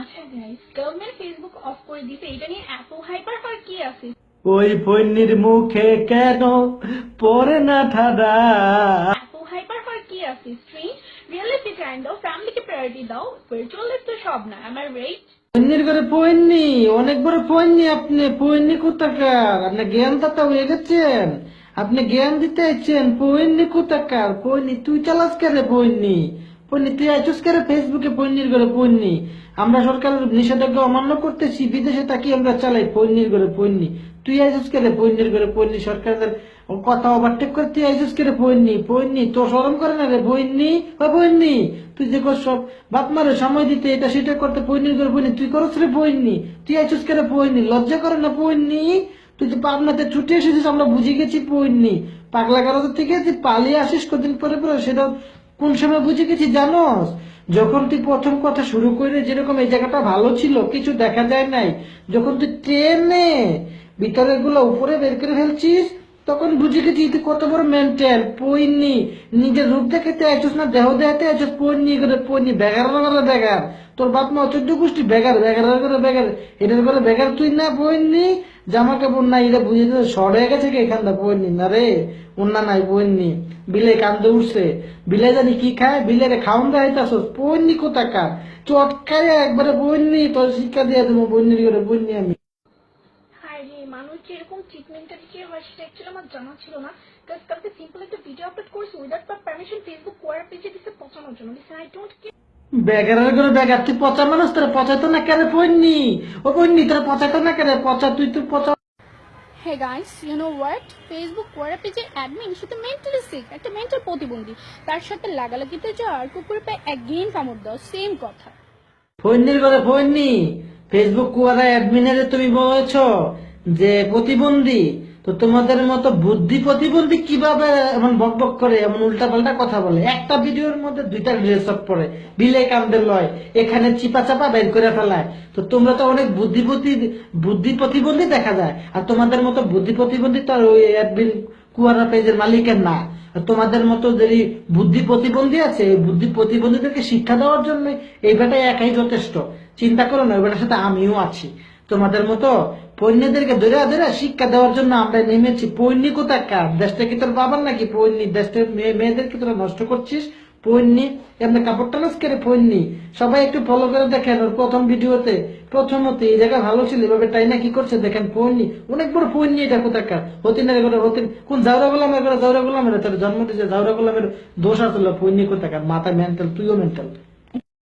আচ্ছা guys, government Facebook of করে দিতে এটা নিয়ে এত হাইপার হওয়ার কি আছে? ওই ফৈন্নির মুখে কেন পড়ে না ঠাডা? এত হাইপার হওয়ার কি আছে? স্ট্রেঞ্জ, রিয়েলিটি টাইম দাও, ফ্যামিলিকে প্রায়োরিটি দাও, স্পিরিচুয়াল লাইফ তো সব না। আমার রাইট? ফৈন্নির করে পৈন্নি, অনেক বড় পৈন্নি। আপনি পৈন্নি কোথাকার? আপনি জ্ঞান দাতা হয়ে গেছেন, আপনি জ্ঞান দিতে আইছেন। পৈন্নি কোথাকার? পৈন্নি তুই চালাস কেরে? পৈন্নি পৈন্নি তুই আইছস কেরে ফেসবুকে? পৈন্নির করে পৈন্নি। আমরা সরকারের নিষেধাজ্ঞা অমান্য করতেছি, বিদেশে তাকি আমরা চালাই। পৈন্নির করে পৈন্নি তুই আইছস কেরে? পৈন্নির করে পৈন্নি সরকারের কথা ওভারটেক করে তুই আইছস কেরে? পৈন্নি পৈন্নি তোর শরম করে না রে? পৈন্নি ও পৈন্নি তুই যে কর সব বাপ মারে সময় দিতে এটা সেটা করতে, পৈন্নির করে পৈন্নি তুই করছ রে? পৈন্নি তুই আইছস কেরে? পৈন্নি লজ্জা করে না? পৈন্নি তুই তো পাবনাতে ছুটে এসেছিস, আমরা বুঝে গেছি। পৈন্নি পাগলা গারদ থেকে তুই পালিয়ে আসিস কদিন পরে পরে, সেটা কোন সময় বুঝে গেছি জানোস? যখন তুই প্রথম কথা শুরু করে, যেরকম এই জায়গাটা ভালো ছিল, কিছু দেখা যায় নাই, যখন তুই ট্রেনে ভিতরের গুলো উপরে বের করে ফেলছিস, তখন বুঝে গেছি তুই কত বড় মেন্টাল। পইনি নিজের রূপ দেখাতে আইছিস না, দেহ দেখাতে আইছিস। পইনি করে পইনি বেগার করে বেগার। তোর বাপ মা 14 গোষ্ঠী বেগার, বেগার করে বেগার। এটার করে বেগার তুই না? পইনি জামা কাপড় নাই, এটা বুঝে দিতে শর্ট হয়ে গেছে এখান দা। পইনি না রে, উন্না নাই। পইনি বিলে কান্দে উঠছে, বিলে জানি কি খায়, বিলেরে খাওন দেখাইতাছস। পইনি কোথাকার? চটকায় একবারে পইনি তোর শিক্ষা দিয়ে দেবো। পইনি করে পইনি আমি। হায় রে, মানুষ যে এরকম চিপ মেন্টালিটি হয় সেটা অ্যাকচুয়ালি আমার জানা ছিল না। কালকে সিম্পল একটা ভিডিও আপলোড করেছি উইদাউট পারমিশন, ফেসবুক কোয়ার পেজে দিতে পচানোর জন্য। This I don't care. বেগারের করে বেগার, তুই পচা মানুষ, তোরা পচাইতো না কেন? পড়নি ও পড়নি তোরা পচাইতো না কেন? পচা তুই তো পচা। Hey guys, you know what? Facebook কোয়ার পেজের অ্যাডমিন সে তো মেন্টালি সিক, একটা মেন্টাল প্রতিবন্ধী। তার সাথে লাগালাগিতে যাওয়া আর কুকুরে পায় একগেইন কামড় দাও, সেম কথা। ফৈন্নির করে ফৈন্নি ফেসবুক কুয়ারা অ্যাডমিনের তুমি বলেছ যে প্রতিবন্ধী, তো তোমাদের মতো বুদ্ধি প্রতিবন্ধী কিভাবে এমন বক বক করে, এমন উল্টা পাল্টা কথা বলে? একটা ভিডিওর মধ্যে দুইটা ড্রেস আপ পরে, বিলে কান্দে লয়, এখানে চিপা চাপা বের করে ফেলায়। তো তোমরা তো অনেক বুদ্ধি প্রতিবন্ধী দেখা যায়, আর তোমাদের মতো বুদ্ধি প্রতিবন্ধী তো আর ওই অ্যাডমিন কুয়ারা পেজের মালিকের না। আর তোমাদের মতো যে বুদ্ধি প্রতিবন্ধী আছে, এই বুদ্ধি প্রতিবন্ধীদেরকে শিক্ষা দেওয়ার জন্য এই বেটাই একাই যথেষ্ট। চিন্তা করো না, ওই বেটার সাথে আমিও আছি। তোমাদের মতো পৈন্যদেরকে ধরে ধরে শিক্ষা দেওয়ার জন্য আমরা নেমেছি। পৈন্যি কোথাকার? দেশটা কি তোর বাবার নাকি? পৈন্যি দেশটার মেয়েদেরকে তোরা নষ্ট করছিস। পৈন্যি এমনি কাপড় টানাস করে? পৈন্যি সবাই একটু ফলো করে দেখেন ওর প্রথম ভিডিওতে, প্রথমত এই জায়গা ভালো ছিল, এভাবে তাই না কি করছে দেখেন। পৈন্যি অনেক বড় পৈন্যি। এটা কোথাকার? হতিনের করে হতিন কোন জাউরা গোলামের করে? জাউরা গোলামের তোর জন্ম দিয়েছে, জাউরা গোলামের দোষ আসলো। পৈন্যি কোথাকার? মাথা মেন্টাল, তুইও মেন্টাল।